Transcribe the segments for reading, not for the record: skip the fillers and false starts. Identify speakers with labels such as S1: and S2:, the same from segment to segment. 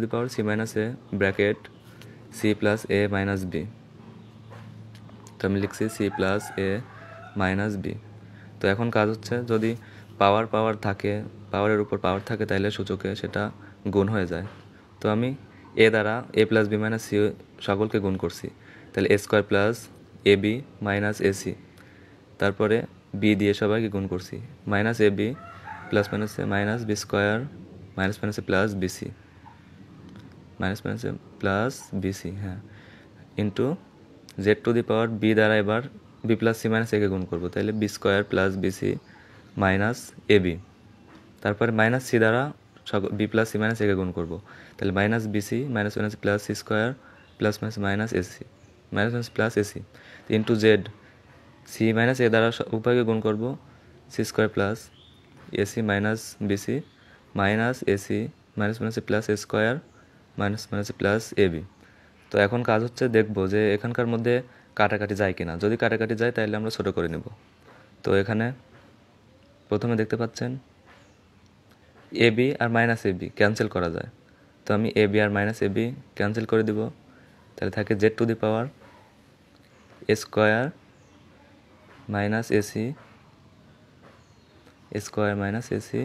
S1: দি পাওয়ার C minus এ bracket C plus এ minus B. তো আমি লিখছি সি প্লাস এ মাইনাস বি। তো এখন কাজ হচ্ছে, যদি পাওয়ার থাকে, পাওয়ারের উপর পাওয়ার থাকে, তাহলে সূচকে সেটা গুণ হয়ে যায়। তো আমি এ দ্বারা A plus B minus C সকলকে গুণ করছি, তাহলে A square plus A B minus A C. তারপরে বি দিয়ে সবাইকে গুণ করছি, মাইনাস এ বি প্লাস মাইনাসে মাইনাস বি স্কোয়ার মাইনাস মাইনাসে প্লাস বিসি, মাইনাস মাইনাসে প্লাস বিসি, হ্যাঁ, into Z to the power B দ্বারা এবার বি প্লাস সি মাইনাস একে গুণ করবো, তাহলে B square plus BC minus A B. তারপরে মাইনাস সি দ্বারা বি প্লাস সি মাইনাস একে গুণ করবো, তাহলে minus BC minus minus plus C square plus minus minus AC minus minus plus AC into Z C minus A দ্বারা উভয়কে গুণ করবো, C square plus AC minus BC minus AC minus মাইনাসে plus A square minus মাইনাসে plus A B. তো এখন কাজ হচ্ছে, দেখবো যে এখানকার মধ্যে কাটাকাটি যায় কিনা। যদি কাটাকাটি যায় তাহলে আমরা ছোটো করে নেব। তো এখানে প্রথমে দেখতে পাচ্ছেন এ বি আর মাইনাস এ বি ক্যান্সেল করা যায়। তো আমি এ বি আর মাইনাস এ বি ক্যান্সেল করে দিব, তাহলে থাকে Z to the power A square minus AC square minus AC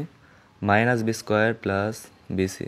S1: minus B square plus BC.